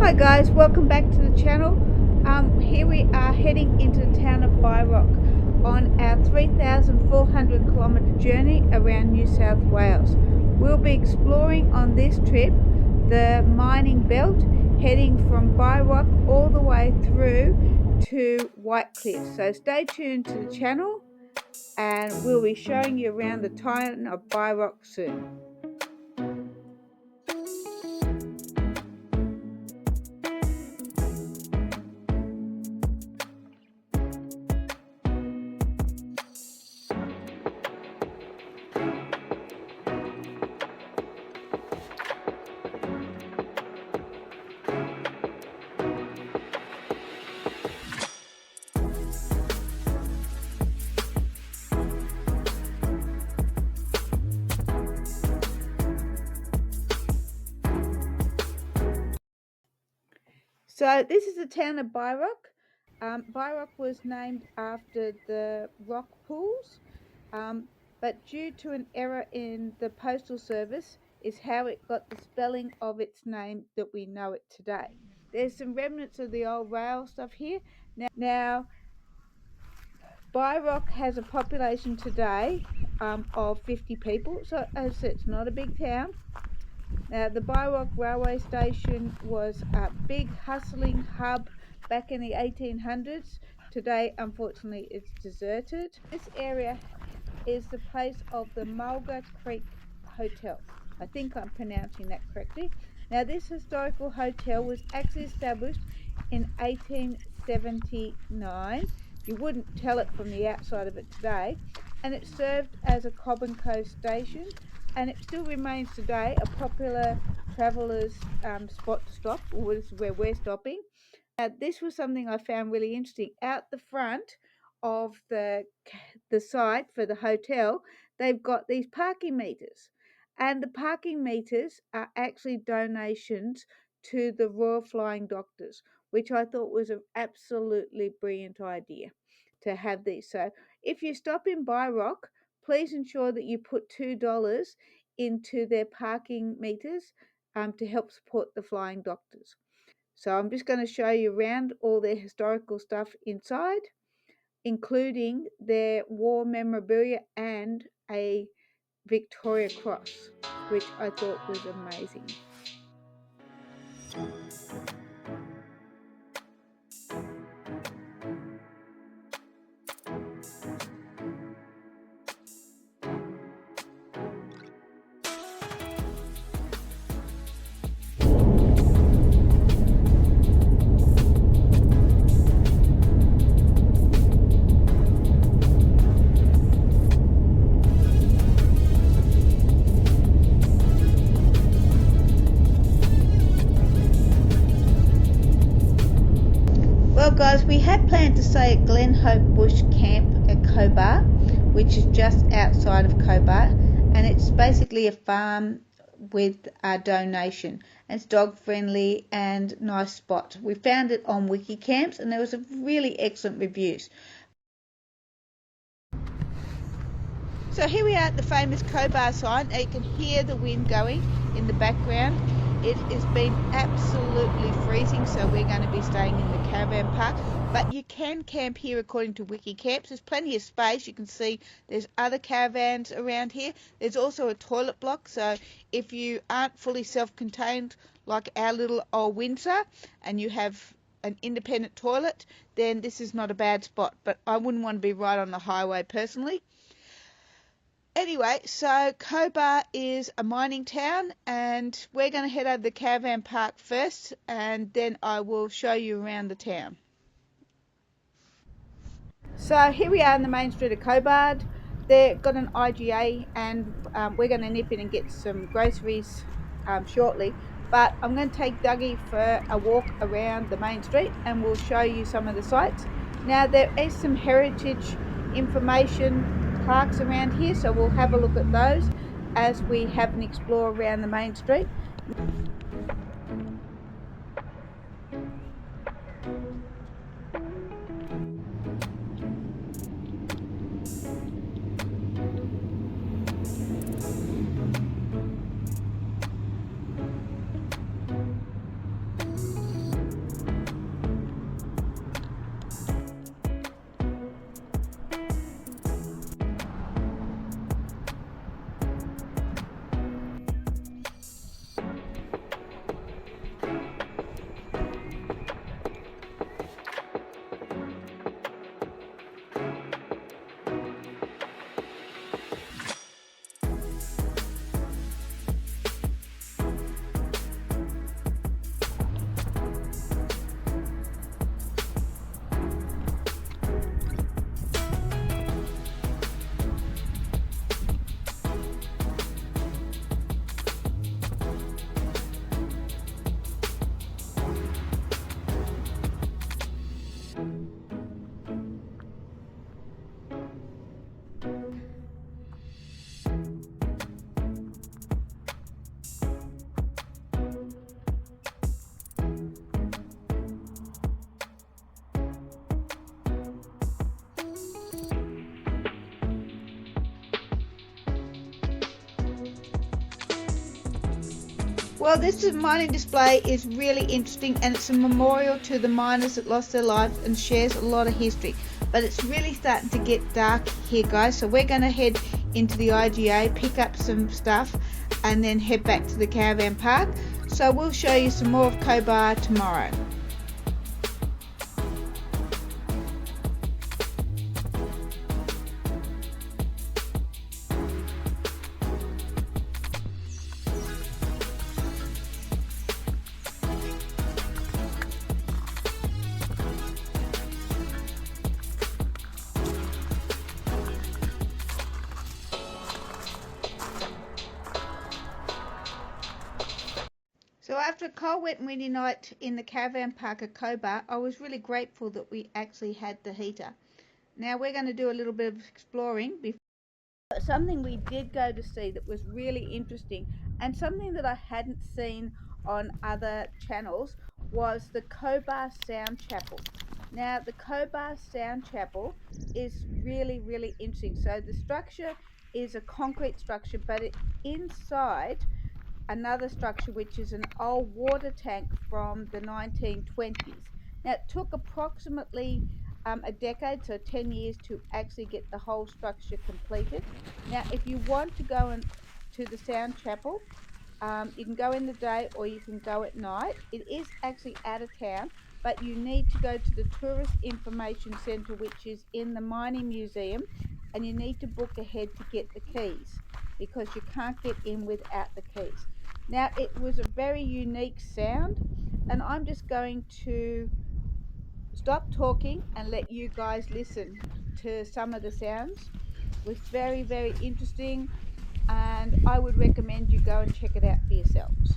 Hi guys, welcome back to the channel. Here we are heading into the town of Byrock on our 3,400 kilometre journey around New South Wales. We'll be exploring on this trip the mining belt, heading from Byrock all the way through to White Cliff. So stay tuned to the channel and we'll be showing you around the town of Byrock soon. So this is the town of Byrock. Byrock was named after the rock pools, but due to an error in the postal service is how it got the spelling of its name that we know it today. There's some remnants of the old rail stuff here. Now Byrock has a population today of 50 people, so as I said, it's not a big town. Now, the Byrock railway station was a big hustling hub back in the 1800s. Today, unfortunately, it's deserted. This area is the place of the Mulga Creek Hotel. I think I'm pronouncing that correctly. Now, this historical hotel was actually established in 1879. You wouldn't tell it from the outside of it today. And it served as a Cobar Sound station, and it still remains today a popular travellers spot to stop, or this is where we're stopping. This was something I found really interesting. Out the front of the site for the hotel, they've got these parking meters, and the parking meters are actually donations to the Royal Flying Doctors, which I thought was an absolutely brilliant idea to have these. So if you stop in Byrock, please ensure that you put $2 into their parking meters to help support the Flying Doctors. So I'm just going to show you around all their historical stuff inside, including their war memorabilia and a Victoria Cross, which I thought was amazing. Well guys, we had planned to stay at Glen Hope Bush Camp at Cobar, which is just outside of Cobar, and it's basically a farm with a donation. It's dog friendly and nice spot. We found it on Wikicamps and there was a really excellent reviews. So here we are at the famous Cobar sign. You can hear the wind going in the background. It has been absolutely freezing, so we're going to be staying in the caravan park. But you can camp here according to Wikicamps. There's plenty of space. You can see there's other caravans around here. There's also a toilet block, so if you aren't fully self-contained like our little old Windsor and you have an independent toilet, then this is not a bad spot. But I wouldn't want to be right on the highway personally. Anyway, so Cobar is a mining town and we're going to head over to the caravan park first and then I will show you around the town. So here we are in the main street of Cobar. They've got an IGA and we're going to nip in and get some groceries shortly. But I'm going to take Dougie for a walk around the main street and we'll show you some of the sites. Now there is some heritage information parks around here, so we'll have a look at those as we have an explore around the main street. Well, this mining display is really interesting, and it's a memorial to the miners that lost their lives and shares a lot of history. But it's really starting to get dark here, guys, so we're going to head into the IGA, pick up some stuff, and then head back to the caravan park. So we'll show you some more of Cobar tomorrow. So after a cold, wet and windy night in the caravan park at Cobar, I was really grateful that we actually had the heater. Now we're going to do a little bit of exploring. Something we did go to see that was really interesting, and something that I hadn't seen on other channels, was the Cobar Sound Chapel. Now the Cobar Sound Chapel is really interesting. So the structure is a concrete structure, but inside another structure which is an old water tank from the 1920s. Now it took approximately a decade, so 10 years, to actually get the whole structure completed. Now if you want to go to the Sound Chapel, you can go in the day or you can go at night. It is actually out of town, but you need to go to the Tourist Information Centre, which is in the Mining Museum, and you need to book ahead to get the keys, because you can't get in without the keys. Now it was a very unique sound, and I'm just going to stop talking and let you guys listen to some of the sounds. It was very interesting, and I would recommend you go and check it out for yourselves.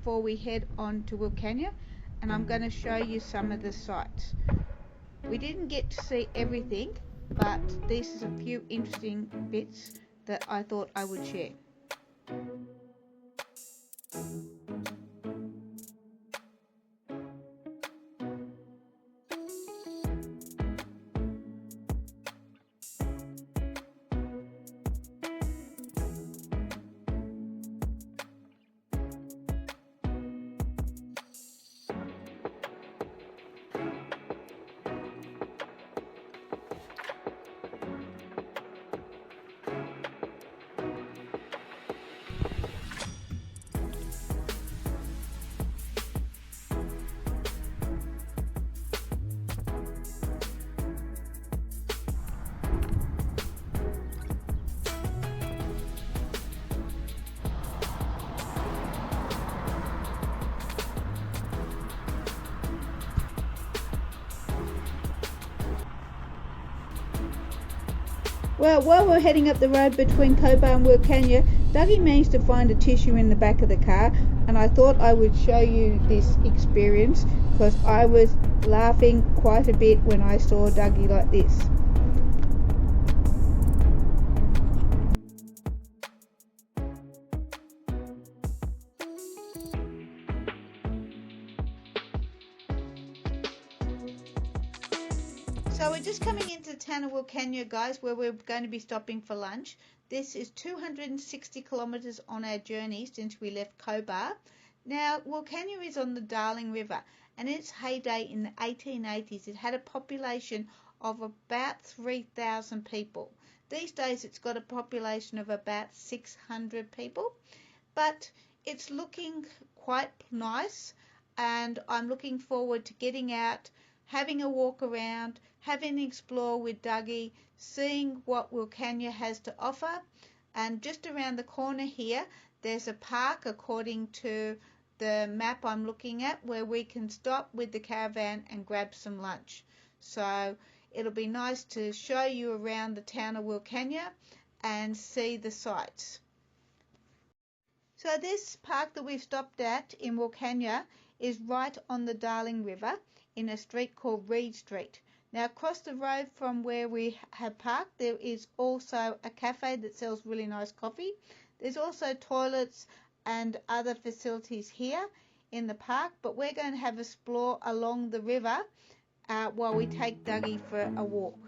Before we head on to Wilcannia, and I'm going to show you some of the sights. We didn't get to see everything, but this is a few interesting bits that I thought I would share. Well, while we're heading up the road between Cobar and Wilcannia, Dougie managed to find a tissue in the back of the car, and I thought I would show you this experience because I was laughing quite a bit when I saw Dougie like this. So we're just coming into the town of Wilcannia, guys, where we're going to be stopping for lunch. This is 260 kilometres on our journey since we left Cobar. Now, Wilcannia is on the Darling River, and in its heyday in the 1880s, it had a population of about 3,000 people. These days, it's got a population of about 600 people, but it's looking quite nice, and I'm looking forward to getting out, having a walk around, having an explore with Dougie, seeing what Wilcannia has to offer. And just around the corner here, there's a park, according to the map I'm looking at, where we can stop with the caravan and grab some lunch. So it'll be nice to show you around the town of Wilcannia and see the sights. So this park that we've stopped at in Wilcannia is right on the Darling River in a street called Reed Street. Now, across the road from where we have parked, there is also a cafe that sells really nice coffee. There's also toilets and other facilities here in the park, but we're going to have a explore along the river while we take Dougie for a walk.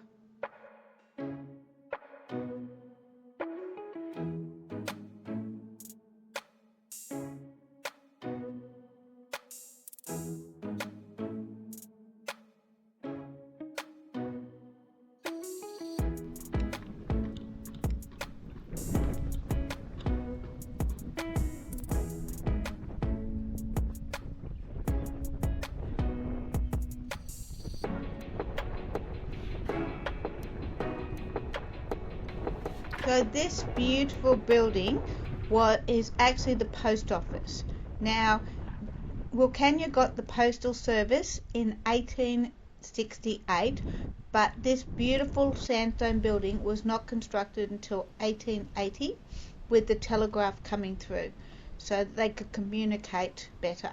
So this beautiful building is actually the post office. Now, Wilcannia got the postal service in 1868, but this beautiful sandstone building was not constructed until 1880, with the telegraph coming through, so that they could communicate better.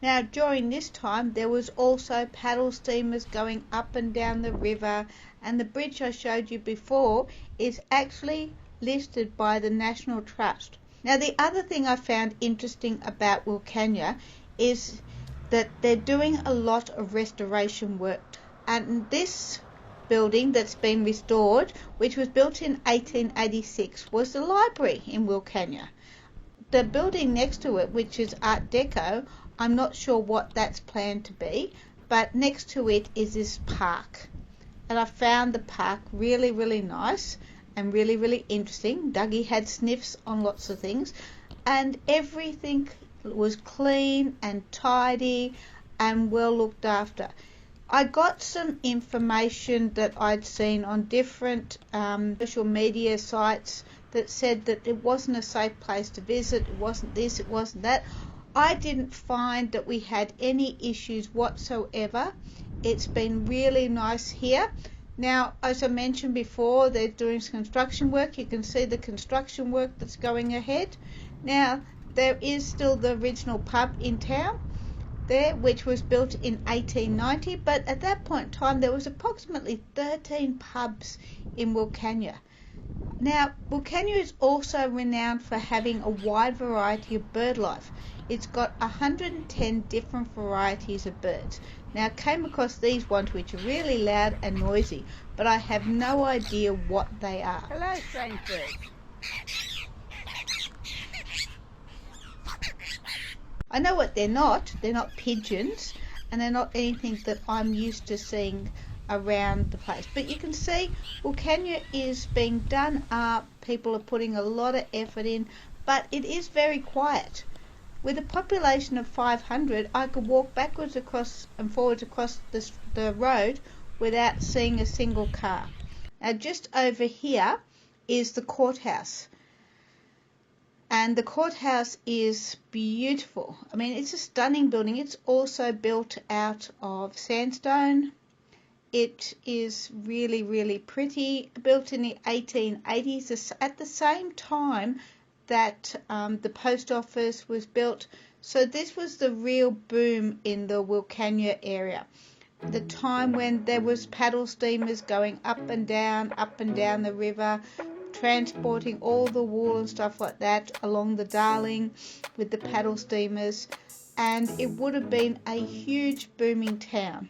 Now, during this time, there was also paddle steamers going up and down the river, and the bridge I showed you before is actually listed by the National Trust. Now, the other thing I found interesting about Wilcannia is that they're doing a lot of restoration work, and this building that's been restored, which was built in 1886, was the library in Wilcannia. The building next to it, which is Art Deco, I'm not sure what that's planned to be, but next to it is this park. And I found the park really, really nice and really, really interesting. Dougie had sniffs on lots of things, and everything was clean and tidy and well looked after. I got some information that I'd seen on different social media sites that said that it wasn't a safe place to visit, it wasn't this, it wasn't that. I didn't find that we had any issues whatsoever. It's been really nice here. Now, as I mentioned before, they're doing some construction work. You can see the construction work that's going ahead. Now, there is still the original pub in town there, which was built in 1890, but at that point in time, there was approximately 13 pubs in Wilcannia. Now, Wilcannia is also renowned for having a wide variety of bird life. It's got 110 different varieties of birds. Now, I came across these ones which are really loud and noisy, but I have no idea what they are. Hello, strange birds. I know what they're not. They're not pigeons, and they're not anything that I'm used to seeing around the place. But you can see Wilcannia is being done up. People are putting a lot of effort in, but it is very quiet. With a population of 500, I could walk backwards across and forwards across the road without seeing a single car. Now, just over here is the courthouse. And the courthouse is beautiful. I mean, it's a stunning building. It's also built out of sandstone. It is really, really pretty. Built in the 1880s, at the same time that the post office was built. So this was the real boom in the Wilcannia area. The time when there was paddle steamers going up and down the river, transporting all the wool and stuff like that along the Darling with the paddle steamers, and it would have been a huge booming town.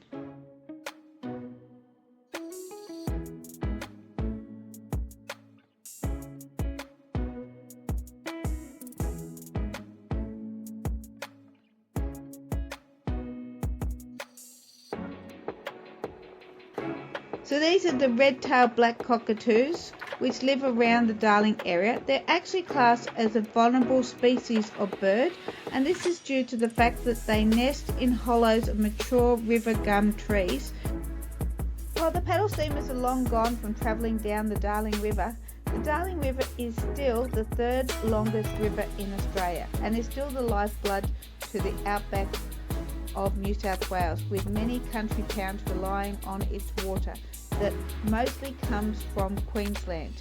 So these are the red-tailed black cockatoos, which live around the Darling area. They're actually classed as a vulnerable species of bird, and this is due to the fact that they nest in hollows of mature river gum trees. While the paddle steamers are long gone from travelling down the Darling River, the Darling River is still the third longest river in Australia and is still the lifeblood to the outback of New South Wales, with many country towns relying on its water that mostly comes from Queensland.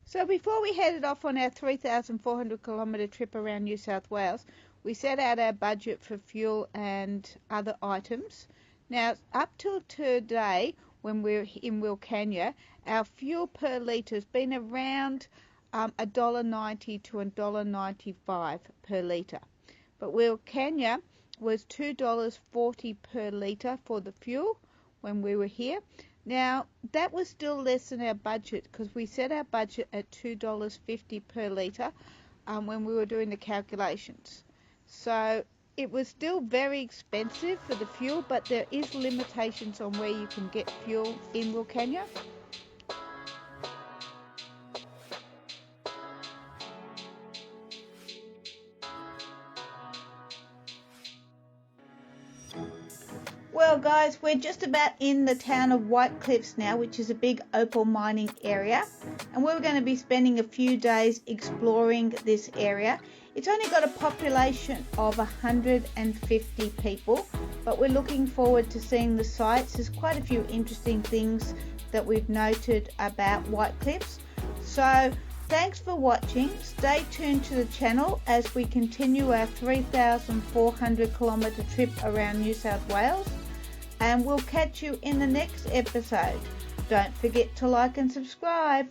So before we headed off on our 3,400 kilometre trip around New South Wales, we set out our budget for fuel and other items. Now, up till today, when we're in Wilcannia, our fuel per litre has been around $1.90 to $1.95 per litre. But Wilcannia was $2.40 per litre for the fuel when we were here. Now, that was still less than our budget, because we set our budget at $2.50 per litre when we were doing the calculations. So it was still very expensive for the fuel, but there is limitations on where you can get fuel in Wilcannia. Well guys, we're just about in the town of White Cliffs now, which is a big opal mining area, and we're going to be spending a few days exploring this area. It's only got a population of 150 people, but we're looking forward to seeing the sights. There's quite a few interesting things that we've noted about White Cliffs. So thanks for watching. Stay tuned to the channel as we continue our 3,400 kilometre trip around New South Wales, and we'll catch you in the next episode. Don't forget to like and subscribe.